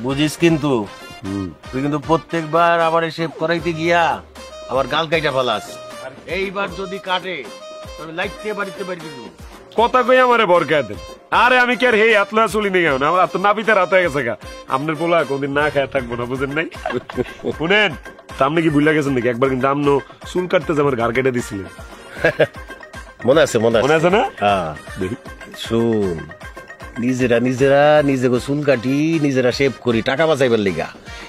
বুঝিস কিন্তু তুই কিন্তু প্রত্যেকবার আবার শেভ করাইতে গিয়া আবার গাল কাইটা ফেলাস। আর এইবার যদি কাটে তবে লাইটতে বাড়িতে বাড়িতে দিব। কথা কই আমারে বরকা দেন। আরে আমি কি আর হেই আতলা চলি নি কেন? আমার তো নাপিতে রাত হয়ে গেছে গা। আপনার পোলা কোনদিন না খায় থাকবো না, বুঝেন নাই? শুনেন, আপনি কি ভুলে গেছেন নাকি? একবার কিন্তু আমনো চুল কাটতে আমার ঘাড় কেটে দিছিলেন। মনে আছে মনে আছে না? শুন, নিজেরা নিজেকে চুল কাটি, নিজেরা শেভ করি টাকা বাঁচাইবার লিগা,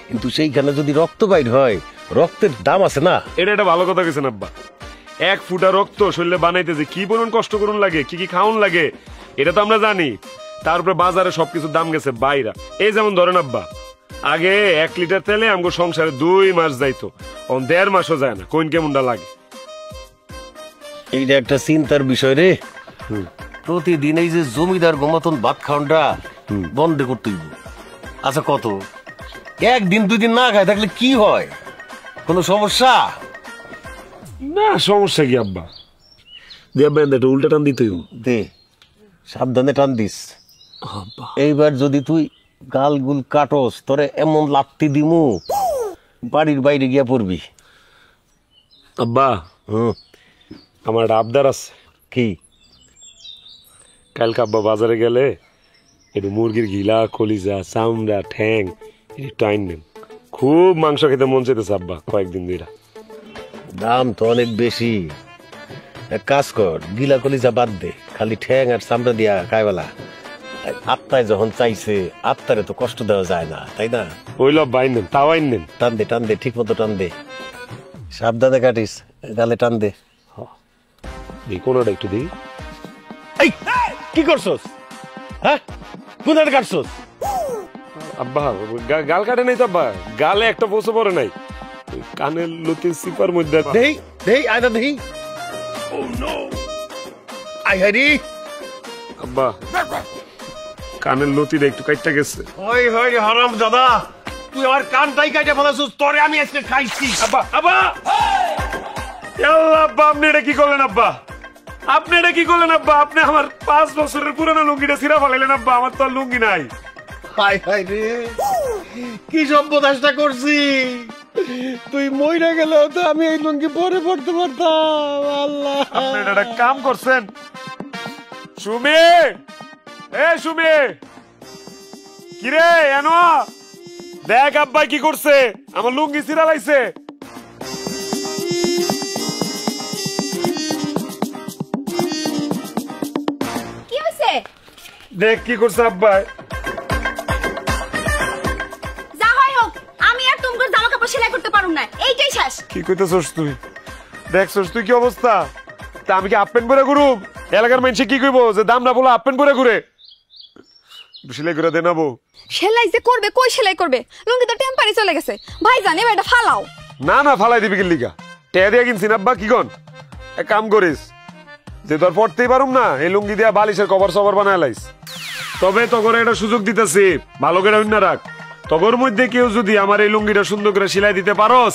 কিন্তু সেইখানে যদি রক্ত বাইর হয়, রক্তের দাম আছে না। এটা একটা ভালো কথা কইছেন আব্বা। এক ফুটা রক্ত শরীরে বানাইতে যে কি পরিমাণ কষ্ট করুন লাগে, কি কি খাওয়ান লাগে, এটা তো আমরা জানি। তারপরে বাজারে সবকিছুর দাম গেছে বাইরা। এই যেমন ধরেন আব্বা, আগে 1 লিটার তেলে আমগো সংসারে 2 মাস যাইতো, 1.5 মাসও যায় না। কোন কেমনটা লাগে? এইটা একটা চিন্তার বিষয় রে। প্রতিদিন এই যে জমিদার মতন ভাত খাওয়াটা বন্ধ করতে হইব। আচ্ছা কত, 1 দিন 2 দিন না খায় থাকলে কি হয়? কোনো সমস্যা না? সমস্যা কি আব্বা? উল্টা টান দিতে দে, সাবধানে টান দিস। এইবার যদি তুই গাল গুল কাটস, তোরে এমন লাত্তি দিমু বাড়ির বাইরে গিয়া পড়বি। আব্বা আমার একটা আবদার আছে। কি? কালকে আব্বা বাজারে গেলে একটু মুরগির গিলা, কলিজা, চামড়া, ঠ্যাং একটু আইন নেন। খুব মাংস খেতে মন চাইতেছে আব্বা কয়েকদিন ধরে। দাম তো অনেক বেশি। এক কাজ কর, গিলা কলিজা বাদ দে, খালি ঠ্যাং আর চামড়া দিয়া খাইবেলা। আত্মায় যখন চাইছে, আত্মারে তো কষ্ট দেওয়া যায় না, তাই না? ওইল বাইন নেন, তাও আইন নেন। টান দে ঠিক মতো টান দে, সাবধানে কাটিস, গালে টান দে। কোনটা একটু দিই। কি করছস? হ্যাঁ, কোনটা কাটছস? আব্বা গাল কাটে নাই তো আব্বা, গালে একটা বসে পড়ে নাই, কানের লতি সিপার মধ্যে। দেই আয়দা দেই। ও নো, আই হারি আব্বা, কানের লতিটা একটু কাটতে গেছে। ওই হই হারাম দাদা, তুই আমার কানটাই কাটে ফেলাছস, তোরে আমি আজকে খাইছি। আব্বা আব্বা, আল্লাহ আব্বা, আপনি এটা কি করলেন আব্বা? আপনি এটা কি করলেন আব্বা? আপনি আমার 5 বছরের পুরানো লুঙ্গিটা ছিঁড়া ফেলাইলেন আব্বা। আমার তো আর লুঙ্গি নাই। হাই হাই রে, কি সর্বনাশটা করছি! তুই মইরা গেলেও তো আমি এই লুঙ্গি পরে পড়তে পারতাম। আল্লাহ, আপনি একটা কাম করছেন। সুমি, এ সুমি, কিরে এনো দেখ আব্বা কি করছে, আমার লুঙ্গি ছিঁড়া লাইছে। কি হইছে? দেখ কি করছে আব্বা। যা হয় হোক, আমি আর তোমার জামা কাপড় সেলাই করতে পারুম না, এইটাই শেষ। কি কইতেছস তুই? দেখছস তুই কি অবস্থা? তা আমি কি হাফ প্যান্ট পরে ঘুরুম? এলাকার মানুষ কি কইবো যে দামরা বলে হাফ প্যান্ট পরে ঘুরে? সেলাই করে দেনাবো। সেলাই যে করবে, কই সেলাই করবে? লুঙ্গি তো টেম্পারি চলে গেছে। ভাই জানি এটা ফালাও। না না, ফালাই দিবি কি লিগা? টেয়া দিয়া কিনছি না আব্বা, কি কন? এক কাম করিস, যে তোর পড়তেই পারুম না, এই লুঙ্গি দিয়া বালিশের কভার সভার বানায় লাইস। তবে তখন একটা সুযোগ দিতেছি, ভালো করে অন্য রাখ। তগর মধ্যে কেউ যদি আমার এই লুঙ্গিটা সুন্দর করে সেলাই দিতে পারস,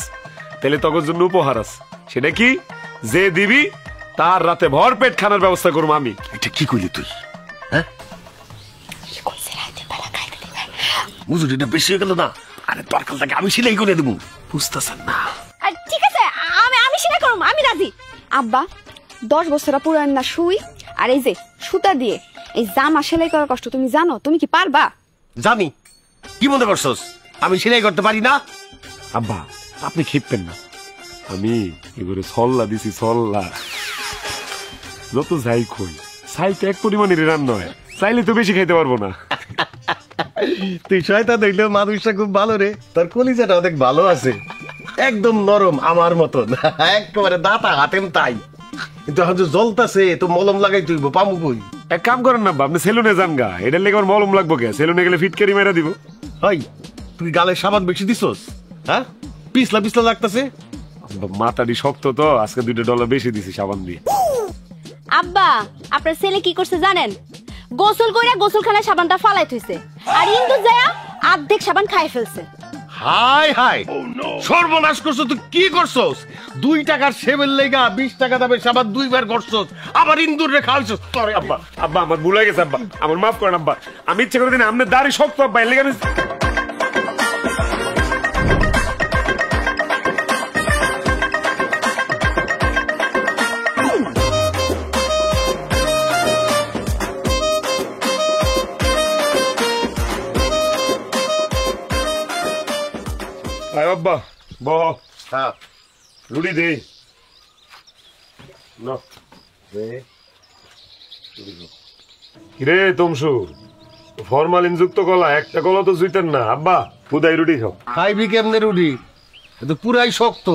তাহলে তগর জন্য উপহার আছে। সেটা কি? যে দিবি তার রাতে ভর পেট খানার ব্যবস্থা করবো আমি। এটা কি কইলি তুই? হ্যাঁ, মজুরিটা বেশি হয়ে গেল না? আরে দরকার থাকে আমি সেলাই করে দেবো, বুঝতেছেন না? ঠিক আছে, আমি সেলাই করব, আমি রাজি। আব্বা 10 বছর পুরান না সুই আর এই যে সুতা দিয়ে এই জামা সেলাই করার কষ্ট তুমি জানো? তুমি কি পারবা? জানি। কি মনে করছস আমি সেলাই করতে পারি না? আব্বা আপনি খেপবেন না, আমি এবারে সল্লা দিছি, সল্লা। যত যাই কই, সাইতে এক পরিমাণের রান্না হয়, চাইলে তো বেশি খাইতে পারবো না। তুই শয়তান দেখলেও মানুষটা খুব ভালো রে, তোর কলিজাটা অনেক ভালো আছে, একদম নরম আমার মতন, একেবারে দাঁতা হাতেম তাই। কিন্তু এখন যে জ্বলতাছে তো মলম লাগাই তুইব, পামু কই? এক কাম করেন না, আপনি সেলুনে যান গা, এটার লেগে আমার মলম লাগবো কে? সেলুনে গেলে ফিটকারি মেরা দিব। হয় তুই গালে সাবান বেশি দিছস? হ্যাঁ, পিছলা পিছলা লাগতাছে। মাথাটি শক্ত তো, আজকে $2 বেশি দিছি সাবান দিয়ে। আব্বা আপনার ছেলে কি করছে জানেন? গোসল কইরা গোসলখানায় সাবানটা ফালাই থইছে, আর ইন্দু যায়া অর্ধেক সাবান খাই ফেলছে। হাই হাই, সর্বনাশ করছো তুই! কি করছস? 2 টাকার সেবের লেগা 20 টাকা দামের সাবান 2 বার করছস, আবার ইন্দুর রে খাওয়াইছস। তোরে আব্বা, আব্বা আমার ভুল হয়ে গেছে আব্বা, আমার মাফ করেন আব্বা। আমি ইচ্ছে করে দিন, আপনার দাড়ি শক্ত আব্বা, এর লেগে আমি আব্বা বহ হ্যাঁ রুটি দে না কিরে তমসু ফরমালিন যুক্ত কলা একটা কলা তো জুইতেন না আব্বা খুদাই রুটি খাও খাইবি কেমনে রুটি এ তো পুরাই শক্ত।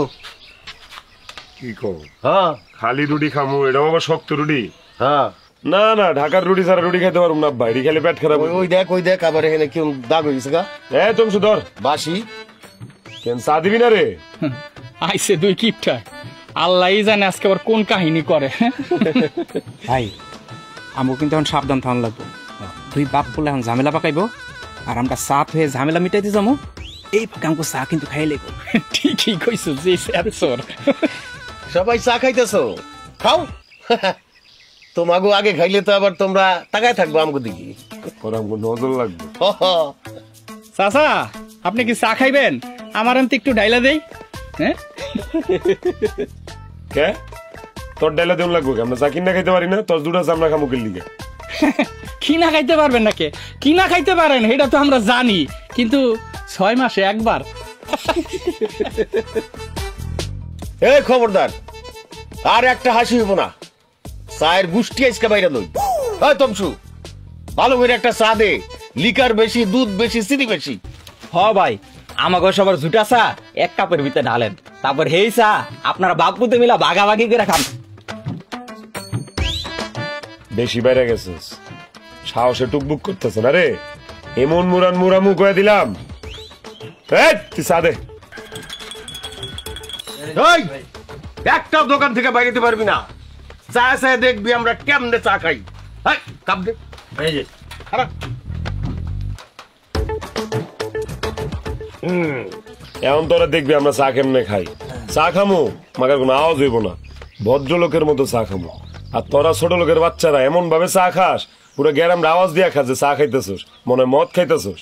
কি কও হ্যাঁ খালি রুটি খামু এটা আবার শক্ত রুটি হ্যাঁ না না ঢাকার রুটি ছাড়া রুটি খাইতে পারবো না আব্বা এটি খেলে পেট খারাপ ওই ওই দেখ আবার এখানে কেমন দাগ হয়েছে গা হ্যাঁ তমসু ধর বাসি। কেন চা দিবি না রে আইসে দুই কিপটা আল্লাহ জানে আজকে আবার কোন কাহিনী করে। ভাই আমও কিন্তু এখন সাবধান থাকুন লাগবো। দুই বাপ বলে এখন ঝামেলা পাকাইবো আর আমরা সাপ হয়ে ঝামেলা মিটাইতে যাবো। এই ফাঁকে আমাকে চা কিন্তু খাই লাগবো। ঠিকই কইছো যে স্যার সবাই চা খাইতেছো খাও তোমাগো আগে খাইলে তো আবার তোমরা তাকায় থাকবো আমগো দিকে। ওর আমাকে নজর লাগবে চাচা আপনি কি চা খাইবেন? আমার আনতে একটু ডাইলা দেই। হ্যাঁ কে তোর ডাইলা দেউন লাগবে আমরা চা কিনা খাইতে পারি না তোর দুটা চামড়া খামুকের লিগে কিনা খাইতে পারবেন নাকি? কিনা খাইতে পারেন এটা তো আমরা জানি, কিন্তু 6 মাসে একবার। এই খবরদার আর একটা হাসি হইব না, চায়ের গুষ্টি আজকে বাইরে লই। এই তমসু ভালো করে একটা চা দে, লিকার বেশি দুধ বেশি চিনি বেশি। হ ভাই আমাকে সবার জুটা চা এক কাপের ভিতরে ঢালেন, তারপর হেই চা আপনারা বাগপুতে মিলা ভাগাভাগি করে খান। বেশি বাইরে গেছিস সাহসে টুকবুক করতেছে না রে, এমন মুরান মুরামু কয়ে দিলাম। এই তুই চা দে। এই একটা দোকান থেকে বাইরে যেতে পারবি না, চা চা দেখবি আমরা কেমনে চা খাই। এই কাপ দে, এই যে খারাপ। এখন তোরা দেখবি আমরা চা কেমনে খাই। চা খামু মাগার কোনো আওয়াজ হইব না, ভদ্রলোকের মতো চা খামু। আর তোরা ছোট লোকের বাচ্চারা এমন ভাবে চা খাস পুরো গ্যারামরা আওয়াজ দিয়া খাস যে চা খাইতেছোস, মনে হয় মদ খাইতেছোস।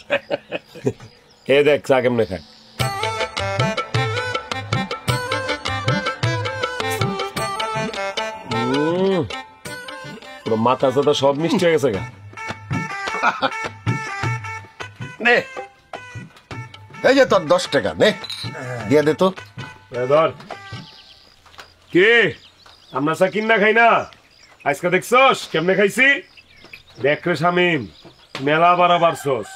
এ দেখ চা কেমনে খায়। পুরো মাথা সাথা সব মিষ্টি হয়ে গেছে গা। নে এই যে তোর 10 টাকা নে দিয়ে দে তো। ধর কে আমরা চা কিনা খাই না, আজকে দেখছস কেমনে খাইছি। দেখ রে শামিম মেলা বাড়া বাড়ছস,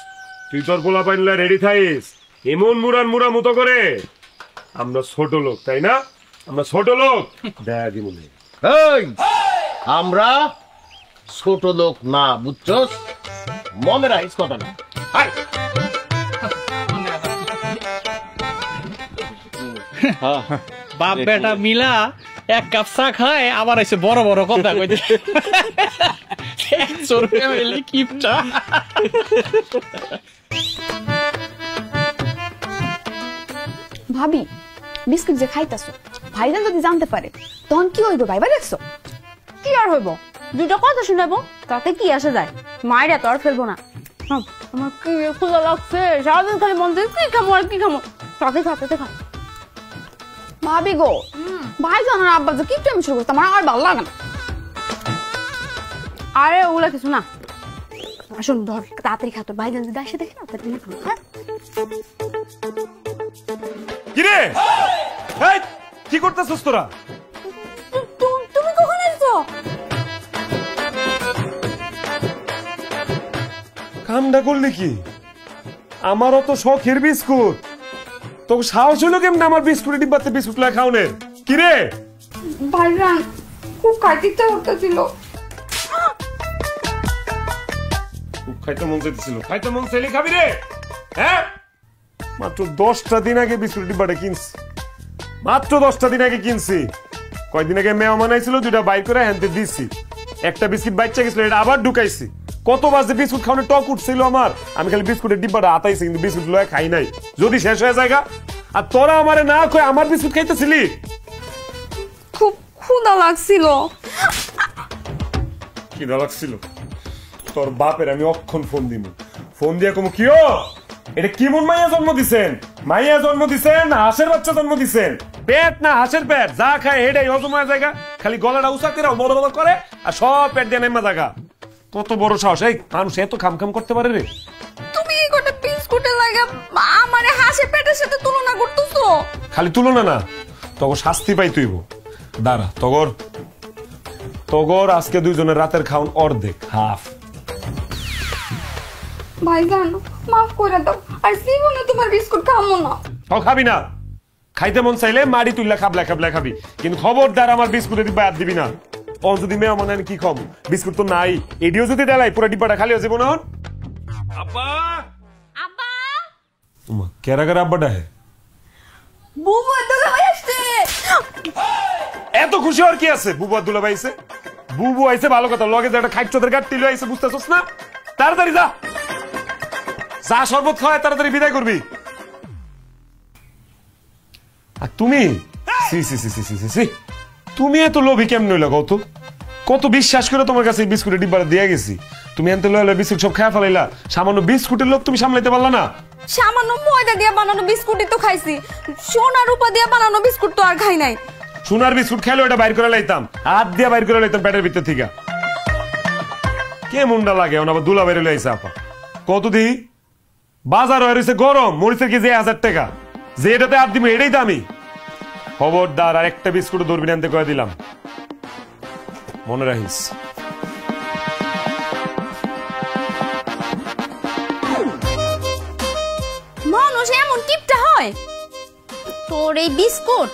তুই তোর পোলা পাইলে রেডি থাইস এমন মুরান মুরা মতো করে। আমরা ছোট লোক তাই না, আমরা ছোট লোক দেখা দি মনে। এই আমরা ছোট লোক না, বুঝছস? মনে রাখিস কথাটা। হাই বাপ বেটা মিলা এক কাপ চা খায় আবার এসে বড় বড় কথা কইতে। 100 টাকা মিলে কিপটা। ভাবি বিস্কুট যে খাইতাছো ভাইজান যদি জানতে পারে তখন কি হইব ভাইবা দেখছো? কি আর হইব, দুটো কথা শুনাবো তাতে কি আসে যায়, মায়েরা তো আর ফেলবো না। আমার কি ক্ষুধা লাগছে, সারাদিন খালি মন চাই কি খামো আর কি খামো, তাতে খা। ভাবি গো ভাইজান আর আব্বা যে কিপটা আমি শুরু করতে আমার আর ভালো লাগে না। আরে ওগুলা কিছু না, আসুন ধর তাড়াতাড়ি খা, তোর ভাইজান যদি আসে দেখে না তাড়াতাড়ি খা। হ্যাঁ কিরে এই কি করতেছস তোরা? তুমি কখন এসছো? কামটা করলি কি? আমারও তো শখের বিস্কুট, তো সাহস হলো কেমন আমার বিস্কুটের ডিব্বাতে বিস্কুট লা খাওনের? কিরে ভাইজান খুব খাইতে হতেছিল। খাইতে মন চাইতেছিল, খাইতে মন চাইলে খাবি রে। হ্যাঁ মাত্র 10টা দিন আগে বিস্কুট ডিব্বাটা কিনছি, মাত্র 10টা দিন আগে কিনছি। কয়দিন আগে মেহমান আইছিল, 2টা বাইর করে হ্যান্তে দিচ্ছি। একটা বিস্কুট বাইচা গেছিল, এটা আবার ঢুকাইছি। কত বাজে বিস্কুট খাওয়ানোর টক উঠছিল আমার, আমি খালি বিস্কুটের ডিব্বাটা হাতাইছি কিন্তু বিস্কুট লয়ে খাই নাই, যদি শেষ হয়ে যায়। আর তোরা আমারে না কই আমার বিস্কুট খাইতেছিলি। খুব ক্ষুধা লাগছিল। কি লাগছিল? তোর বাপের আমি অক্ষণ ফোন দিব, ফোন দিয়া কমু কি ও এটা কেমন মাইয়া জন্ম দিছেন? মাইয়া জন্ম দিছেন না হাঁসের বাচ্চা জন্ম দিছেন? পেট না হাঁসের পেট, যা খায় হেডাই হজম হয়ে জায়গা, খালি গলাটা উঁচা করে বড় বড় করে আর সব পেট দিয়ে নেমা জায়গা। কত বড় সাহস, এই মানুষ এত খাম খাম করতে পারে রে? তুমি এই কটা বিস্কুটে লাগা আমারে হাসে পেটের সাথে তুলনা করতেছো? খালি তুলনা না, তগর শাস্তি পাই তুইব। দাঁড়া, তগর আজকে দুইজনের রাতের খাওন অর্ধেক, হাফ। ভাইজান মাফ করে দাও, আর জীবনে তোমার বিস্কুট খাবো না। খাবি না? খাইতে মন চাইলে মাড়ি তুললা খাবলা খাবি, কিন্তু খবরদার আমার বিস্কুটের ডিব্বা আর দিবি না। ও যদি মেয়ে মনে কি কম, বিস্কুট তো নাই, এডিও যদি দেলাই পুরো ডিব্বাটা খালি হয়ে যাবো না। আব্বা আব্বা কেরা কেরা আব্বাটা হে? বুবু দুলাভাই আসছে। এত খুশি হওয়ার কি আছে? বুবু আর দুলাভাই আইছে, বুবু আইছে ভালো কথা, লগে যে একটা খাইচোদের গাট টিলো আইছে, বুঝতেছস না? তাড়াতাড়ি যা, চা শরবত খাওয়ায় তাড়াতাড়ি বিদায় করবি। আর তুমি তুমি এত লোভী কেমন হইলা? কত বিশ্বাস করে তোমার কাছে বিস্কুটের ডিব্বাটা দিয়ে গেছি, তুমি এনতে লইলে বিস্কুট সব খাওয়া ফেলাইলা। সামান্য বিস্কুটের লোভ তুমি সামলাইতে পারলা না? সামান্য ময়দা দিয়ে বানানো বিস্কুটই তো খাইছি, সোনা রূপা দিয়ে বানানো বিস্কুট তো আর খাই নাই। সোনার বিস্কুট খেলে ওটা বাইর করে লাইতাম, হাত দিয়ে বাইর করে লাইতাম পেটের ভিতর থেকে। কে মুন্ডা লাগে আবার দুলা বাইরে লাইছে আপা। কত দি বাজার হয়েছে গরম, মরিচের কেজি 1000 টাকা, যে এটাতে আর দিবি এটাই দামি। খবরদার আর একটা বিস্কুট ধরবি আনতে কয়ে দিলাম, মনে রাখিস। মানুষ এমন কিপটা হয়? তোর এই বিস্কুট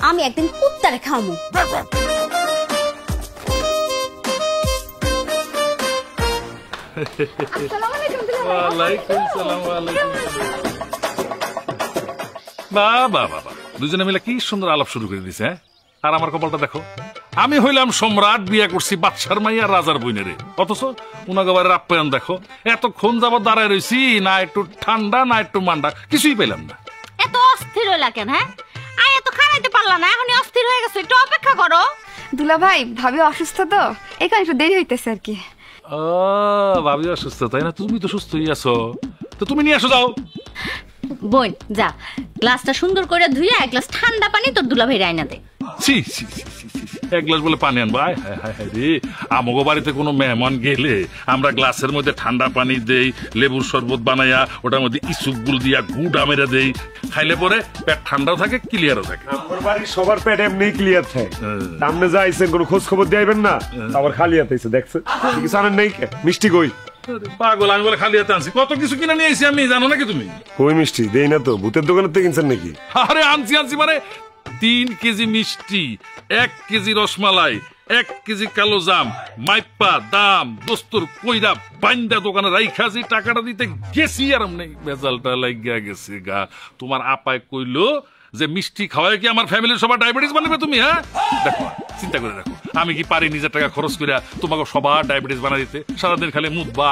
আমি একদিন কুত্তারে খামু। ওয়ালাইকুম সালাম। বাবা বাবা, দুজনে মিলে কি সুন্দর আলাপ শুরু করে দিছে। আর আমার কপালটা দেখো, আমি হইলাম সম্রাট, বিয়ে করছি বাদশার মাইয়া রাজার বইনেরে, অথচ উনাগবারের আপ্যায়ন দেখো। এতক্ষণ যাবত দাঁড়ায় রয়েছি, না একটু ঠান্ডা না একটু মান্ডা, কিছুই পেলাম না। এত অস্থির হইলা কেন? হ্যাঁ, আই এত খাইতে পারলা না, এখনই অস্থির হয়ে গেছে, একটু অপেক্ষা করো। দুলাভাই ভাবি অসুস্থ তো, এখানে একটু দেরি হইতেছে আর কি। ভাবি অসুস্থ তাই না? তুমি তো সুস্থই আছো, তো তুমি নিয়ে আসো যাও। বোন যা, গ্লাসটা সুন্দর করে ধুইয়া এক গ্লাস ঠান্ডা পানি তোর দুলাভাই রাইনা দে। এক গ্লাস বলে পানি আনবো? রে, আমগো বাড়িতে কোনো মেহমান গেলে আমরা গ্লাসের মধ্যে ঠান্ডা পানি দেই, লেবুর শরবত বানাইয়া ওটার মধ্যে ইসুকগুল দিয়া গুড় আমেরা দেই, খাইলে পরে পেট ঠান্ডাও থাকে, ক্লিয়ারও থাকে। আমার বাড়ির সবার পেট এমনি ক্লিয়ার থাকে। সামনে যা আইছেন কোনো খোঁজ খবর দিবেন না, আবার খালি হাতে আইছে দেখছেন, কিছু আনেন নাই? মিষ্টি কই? পাগল, আমি বলে খালি হাতে আনছি? কত কিছু কিনে নিয়ে এসেছি আমি, জানো নাকি তুমি? কই মিষ্টি দেই না তো, ভূতের দোকানের থেকে কিনছেন নাকি? আরে আনছি মানে 3 কেজি মিষ্টি, 1 কেজি রসমালাই, 1 কেজি কালো জাম, মাইপা দাম দোস্তর কইরা বাইন্দা দোকানে রাইখাছি, টাকাটা দিতে গেছি আর নেই, বেজালটা লাগিয়া গেছে গা। তোমার আপায় কইলো যে মিষ্টি খাওয়ায় কি আমার ফ্যামিলির সবার ডায়াবেটিস বানাবে তুমি? হ্যাঁ দেখো, চিন্তা করে দেখো, আমি কি পারি নিজের টাকা খরচ করে তোমাকে সবার ডায়াবেটিস বানা দিতে? সারাদিন খালি মুদবা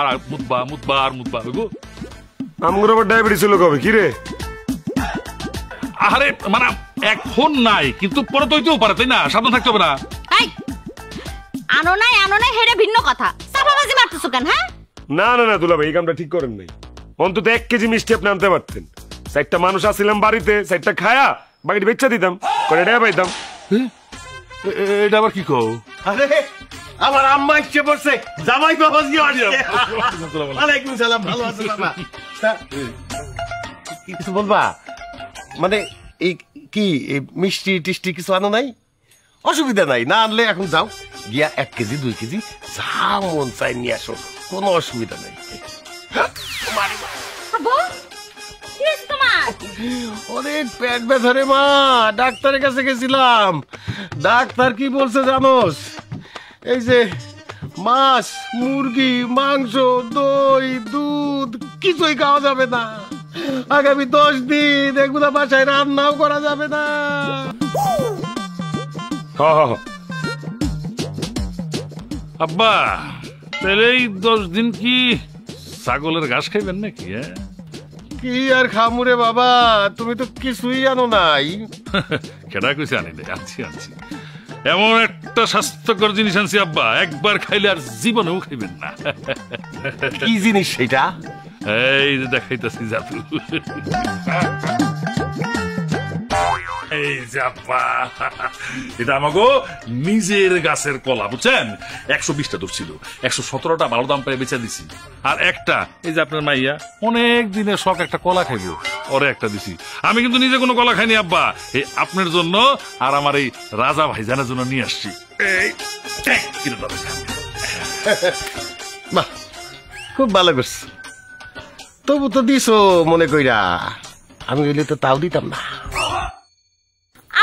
হইব। আমগুলো আবার ডায়াবেটিস হলো কবে? কি রে? আরে মানে এখন নাই, কিন্তু পরে তো হইতেও পারে, তাই না? সাবধান থাকতে হবে না? আনো নাই হেরে ভিন্ন কথা, চাপাবাজি মারতেছো কেন? হ্যাঁ না না না দুলা ভাই, এই কামটা ঠিক করেন নাই। অন্তত 1 কেজি মিষ্টি আপনি আনতে পারতেন। 4টা মানুষ আসছিলাম বাড়িতে, 4টা খায়া বাকিটা বেচা দিতাম, করে টাকা পাইতাম। এটা আবার কি কও? আরে আমার আম্মা ইচ্ছে পড়ছে, জামাই বাবাজি আসছে। ওয়ালাইকুম সালাম, ভালো আছো বাবা? কিছু বলবা? মানে এই কি মিষ্টি টিষ্টি কিছু আনো নাই? অসুবিধা নাই, না আনলে এখন যাও গিয়া 1 কেজি 2 কেজি যা মন চাই নিয়ে আসো, কোনো অসুবিধা নাই। অনেক পেট ব্যথা রে মা, ডাক্তারের কাছে গেছিলাম। ডাক্তার কি বলছে জানোস? এই যে মাছ, মুরগি, মাংস, দই, দুধ কিছুই খাওয়া যাবে না। আগামী 10 দিন এগুলা বাসায় রান্নাও করা যাবে না। আব্বা তাহলে এই 10 দিন কি ছাগলের ঘাস খাইবেন নাকি? কি আর খামুরে বাবা, তুমি তো কিছুই আনো নাই। খেডা কইছে আনি নাই, আনছি এমন একটা স্বাস্থ্যকর জিনিস আনছি আব্বা, একবার খাইলে আর জীবনেও খাইবেন না। কি জিনিস সেটা? এই যে দেখাইতেছি জাদু। এই যে আব্বা, এটা আমাকে নিজের গাছের কলা, বুঝছেন? 120টা ধরছিল, 117টা ভালো দাম পেয়ে বেচা দিছি। আর একটা এই যে আপনার মাইয়া অনেক দিনের শখ একটা কলা খাইবো, ওরে একটা দিছি। আমি কিন্তু নিজে কোনো কলা খাইনি আব্বা, এই আপনার জন্য আর আমার এই রাজা ভাইজানের জন্য নিয়ে আসছি। এই কিনে দাও। বাহ, খুব ভালো করছি। তবু তো দিছো মনে কইরা, আমি হইলে তো তাও দিতাম না।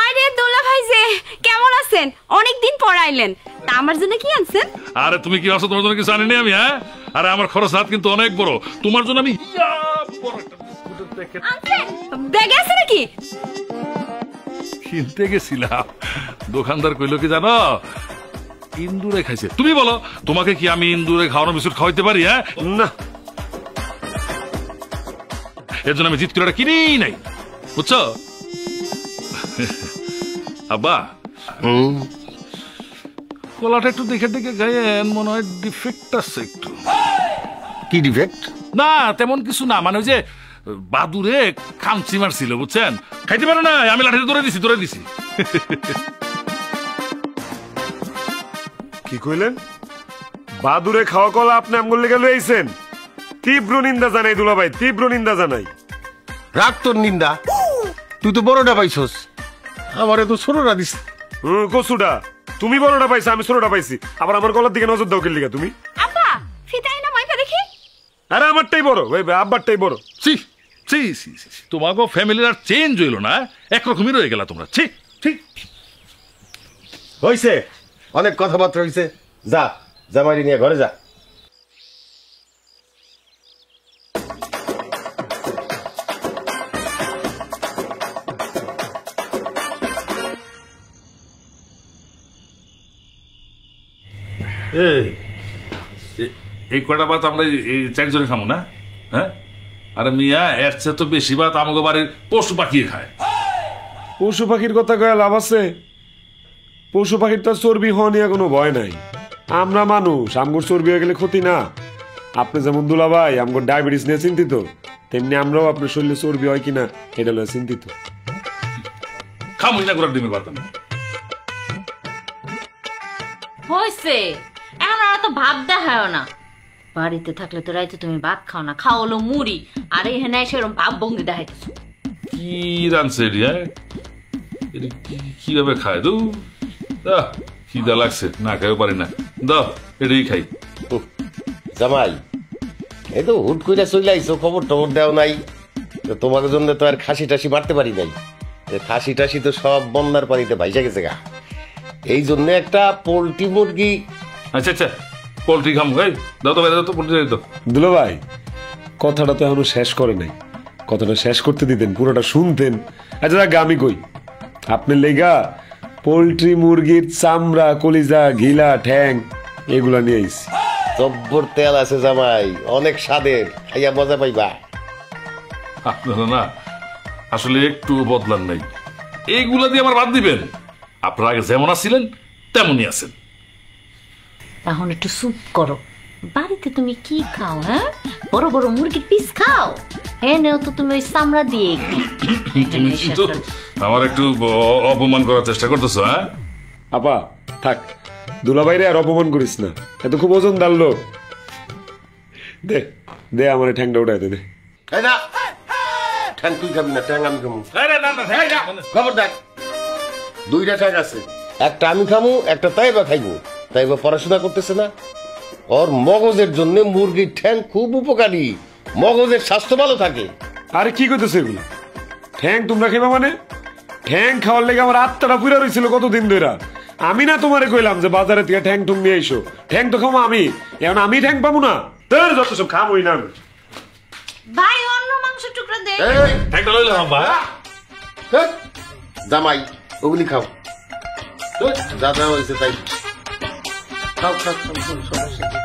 আরে দোলা ভাই যে কেমন আছেন? অনেকদিন পর আইলেন, তা আমার জন্য কি আনছেন? আরে তুমি কি আছো, তোমার জন্য কিছু আনিনি আমি। হ্যাঁ, আরে আমার খরচ হাত কিন্তু অনেক বড়, তোমার জন্য আমি ব্যাগে আছে নাকি? কিনতে গেছিলাম, দোকানদার কইলো কি জানো, ইন্দুরে খাইছে। তুমি বলো, তোমাকে কি আমি ইন্দুরে খাওয়ানো বিস্কুট খাওয়াইতে পারি? হ্যাঁ না, এর জন্য আমি জিত করে কিনি নাই, বুঝছো আব্বা? কলাটা একটু দেখে দেখে গায়েন, মনে হয় ডিফেক্ট আছে একটু। কি ডিফেক্ট? না তেমন কিছু না, মানে ওই যে বাদুরে খামচি মারছিল, বুঝছেন? খাইতে পারে না, আমি লাঠিতে ধরে দিছি। কি কইলেন? বাদুরে খাওয়া কলা আপনি আমগুল লেগে লইছেন? তীব্র নিন্দা জানাই দুলা ভাই, তীব্র নিন্দা জানাই। রাগ তোর নিন্দা, তুই তো বড়টা পাইছস, আমারে তো ছোটটা দিস। কসুটা তুমি বড়টা পাইছো, আমি ছোটটা পাইছি। আবার আমার গলার দিকে নজর দাও কি লিগা তুমি? আব্বা ফিতাই না মাইপা দেখি। আরে আমারটাই বড়, ওই আব্বারটাই বড়। ছি ছি ছি, তোমাকে ফ্যামিলির আর চেঞ্জ হইলো না, একরকমই রয়ে গেলা তোমরা। ছি ঠিক হইছে, অনেক কথাবার্তা হইছে, যা জামাইরি নিয়ে ঘরে যা। এই কয়টা ভাত আমরা এই চারজনে খামো না? হ্যাঁ, আরে মিয়া এর চেয়ে তো বেশি ভাত আমাকে বাড়ির পশু পাখি খায়। পশু পাখির কথা কয়ে লাভ আছে? পশু পাখির তো চর্বি হওয়া নিয়ে কোনো ভয় নাই। আমরা মানুষ, আমগোর চর্বি হয়ে গেলে ক্ষতি না। আপনি যেমন দুলা ভাই আমগোর ডায়াবেটিস নিয়ে চিন্তিত, তেমনি আমরাও আপনার শরীরে চর্বি হয় কিনা এটা লয়ে চিন্তিত। খামুই না করে ডিমের ভাত। হয়েছে, এখন আর তো ভাব দেখায় না। বাড়িতে থাকলে তো রাইতে তুমি ভাত খাও না, খাও হলো মুড়ি, আর এখানে সেরকম ভাব ভঙ্গি দেখাইতেছো। কি রানছে কিভাবে খায়? দু খিদা লাগছে, না খাইও পারি না, দাও এটাই খাই। জামাই এই তো হুট করে চলে আইছো, খবর টবর দেও নাই। তোমাদের জন্য তো আর খাসি টাসি মারতে পারি নাই, খাসি টাসি তো সব বন্যার পানিতে ভাইসা গেছে গা। এই জন্য একটা পোল্ট্রি মুরগি। আচ্ছা আচ্ছা, পোল্ট্রি খামো, এই দাও তো বাইরে দাও তো, পোল্ট্রি দাও। দুলা ভাই কথাটা তো এখনো শেষ করে নাই, কথাটা শেষ করতে দিতেন, পুরোটা শুনতেন। আচ্ছা যাক, আমি কই আপনার লেগা পোল্ট্রি মুরগির চামড়া, কলিজা, ঘিলা, ঠ্যাং এগুলা নিয়ে আইছি। জব্বর তেল আছে জামাই, অনেক স্বাদের, খাইয়া মজা পাইবা। আপনারা না আসলে একটু বদলান নাই, এইগুলা দিয়ে আমার বাদ দিবেন। আপনারা আগে যেমন আছিলেন তেমনই আছেন। এখন একটু স্যুপ করো। বাড়িতে তুমি কি খাও? হ্যাঁ, বড় বড় মুরগির পিস খাও। হ্যাঁ নেও তো তুমি ওই চামড়া দিয়ে। কিন্তু আমার একটু অপমান করার চেষ্টা করতেছো। হ্যাঁ আপা থাক, দুলা ভাইরে আর অপমান করিস না, এত খুব ওজন দাঁড় লোক। দে দে আমার ঠ্যাংটা উঠাই দে। না ঠ্যাং তুই খাবি না, ঠ্যাং আমি খাবো। খবরদার, দুইটা ঠ্যাং আছে, একটা আমি খামু, একটা তাইবা খাইবো। তাইবা পড়াশোনা করতেছে না, ওর মগজের জন্য মুরগির ঠ্যাং খুব উপকারী, মগজের স্বাস্থ্য ভালো থাকে। আরে কি করতেছে এগুলো? ঠ্যাং তোমরা খাইবা মানে? ঠ্যাং খাওয়ার লেগে আমার আত্মাটা পুরা রয়েছিল কতদিন ধরে। আমি না তোমারে কইলাম যে বাজারে থেকে ঠ্যাং টুং নিয়ে আইসো? ঠ্যাং তো খাবো আমি, এখন আমি ঠ্যাং পাবো না? তোর যত সব খাবোই না। ভাই অন্য মাংস টুকরা দে। ঠ্যাংটা লইলাম ভাই। জামাই ওগুলি খাও, যা যা হয়েছে তাই খাও খাও খাও, সমস্যা নেই।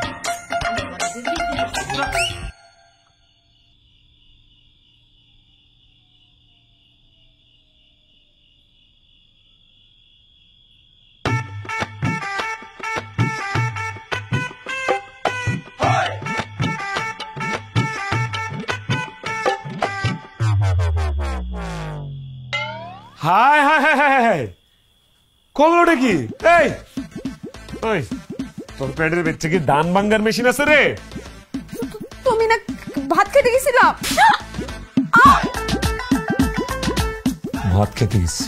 হায় হায় কলটা কি? এই ওই তোর পেটের বেচে কি ধান ভাঙ্গার মেশিন আছে রে? তুমি না ভাত খেতে গেছিলা? ভাত খেতে গেছি।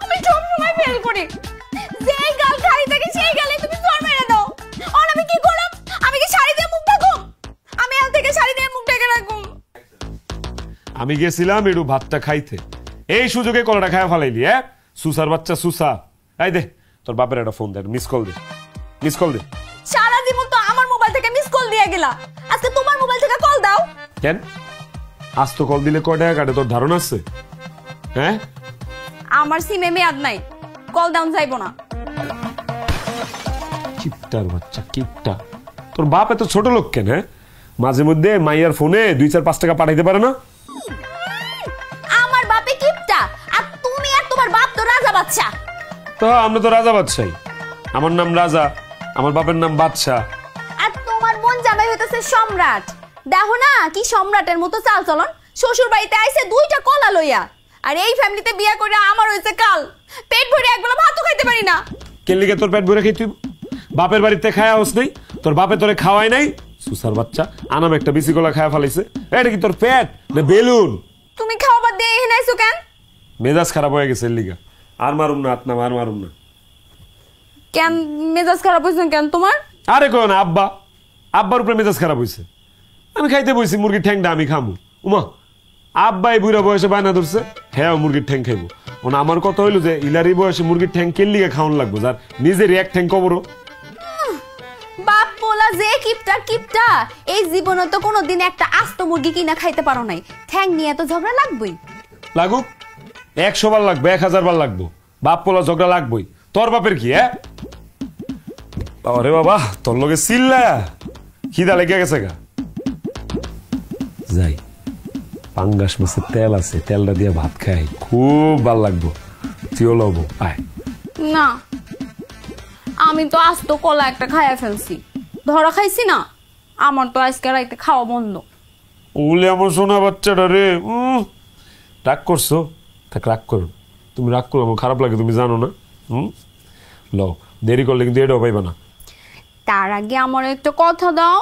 আমি সবসময় ফেল করি, যেই গাল খালি থাকে সেই গালে তুমি জোর মেরে দাও। আর আমি কি করলাম? আমি কি শাড়ি দিয়ে মুখ ঢাকুম? আমি আজ থেকে শাড়ি দিয়ে মুখ ঢেকে রাখুম। আমি গেছিলাম একটু ভাতটা খাইতে, এই সুযোগে কলাটা খায় ফেলাইলি। হ্যাঁ সুসার বাচ্চা সুসা। এই দে তোর বাপের একটা ফোন দে, মিস কল দে, মিস কল দে। সারা জীবন তো আমার মোবাইল থেকে মিস কল দিয়ে গেলা, আজকে তোমার মোবাইল থেকে কল দাও। কেন আজ তো কল দিলে কয় টাকা কাটে তোর ধারণা আছে? হ্যাঁ আমার সিমে মেয়াদ নাই, কল ডাউন যাইবো না। কিপটার বাচ্চা কিপটা। তোর বাপ এত ছোট লোক কেন? হ্যাঁ মাঝে মধ্যে মাইয়ার ফোনে 2-4-5 টাকা পাঠাইতে পারে না? আমার বাপে কিপটা, আর তুমি আর তোমার বাপ তো রাজা বাচ্চা। তো আমরা তো রাজা বাদশাই, আমার নাম রাজা, আমার বাপের নাম বাদশা। আর তোমার বোন জামাই হইতেছে সম্রাট। দেখো না কি সম্রাটের মতো চাল চলন, শ্বশুর বাড়িতে আইছে 2টা কলা লইয়া, আর এই ফ্যামিলিতে বিয়া করে আমার হইছে কাল, পেট ভরে একবেলা ভাতও খাইতে পারি না। কেলিকে তোর পেট ভরে খাইতে বাপের বাড়িতে খায়া হোস নাই? তোর বাপে তোরে খাওয়াই নাই? সুসার বাচ্চা আনাম একটা বিসি কলা খায়া ফেলাইছে। এটা কি তোর পেট না বেলুন? তুমি খাওয়াবার দিয়ে এখানে আইছো কেন? মেজাজ খারাপ হয়ে গেছে লিগা। আর মারুম না, আত্মা আর মারুম না। কেন মেজাজ খারাপ হইছে কেন তোমার? আরে কো না আব্বা, আব্বার উপরে মেজাজ খারাপ হইছে। আমি খাইতে বইছি মুরগির ঠ্যাংটা, আমি খামু। উমা আব্বাই বুড়া বয়সে বায়না ধরছে, হ্যাঁ মুরগির ঠ্যাং খাইবো। ওনা আমার কথা হইলো যে ইলারি বয়সে মুরগির ঠ্যাং কেল্লিগে খাওয়ান লাগবো, যার নিজের এক ঠ্যাং কবরো। বাপ পোলা যে কিপটা কিপটা, এই জীবনে তো কোনোদিন একটা আস্ত মুরগি কিনা খাইতে পারো নাই, ঠ্যাং নিয়ে তো ঝগড়া লাগবেই। লাগুক 100 বার লাগবে, 1000 বার লাগবো, বাপ পোলা ঝগড়া লাগবই। তোর বাপের কি? হ্যাঁ আরে বাবা তোর লগে চিল্লা খিদা লেগে গেছে গা। যাই পাঙ্গাস মাছের তেল আছে, তেলটা দিয়ে ভাত খাই, খুব ভাল লাগবো। তুইও লবো আয়। না আমি তো আজ তো কলা একটা খাইয়া ফেলছি, ধরা খাইছি না, আমার তো আজকে রাইতে খাওয়া বন্ধ। ওলে আমার সোনা বাচ্চাটা রে, রাগ করছো? থাক রাগ করো, তুমি রাগ করো আমার খারাপ লাগে, তুমি জানো না। লও দেরি করলে কিন্তু এটাও পাইবা না। তার আগে আমার একটা কথা দাও।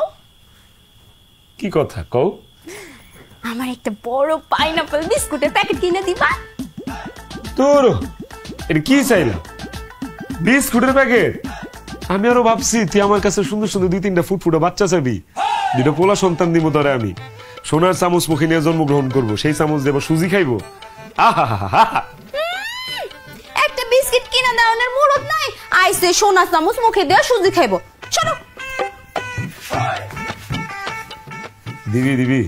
কি কথা কও? আমার একটা বড় পাইনাপল বিস্কুটের প্যাকেট কিনে দিবা? তোর এটা কি চাইলা? বিস্কুটের প্যাকেট? আমি আরো ভাবছি তুই আমার কাছে সুন্দর সুন্দর 2-3টা ফুটফুটা বাচ্চা চাবি, 2টা পোলা সন্তান দিব তোরে আমি। সোনার চামচ মুখে নিয়ে জন্মগ্রহণ করবো, সেই চামচ দেবো সুজি খাইবো। একটা বিস্কিট কিনে দেওয়ার মুরত নাই, আইসে সোনা চামচ মুখে দেওয়া সুজি খাইবো। চলো দিবি দিবি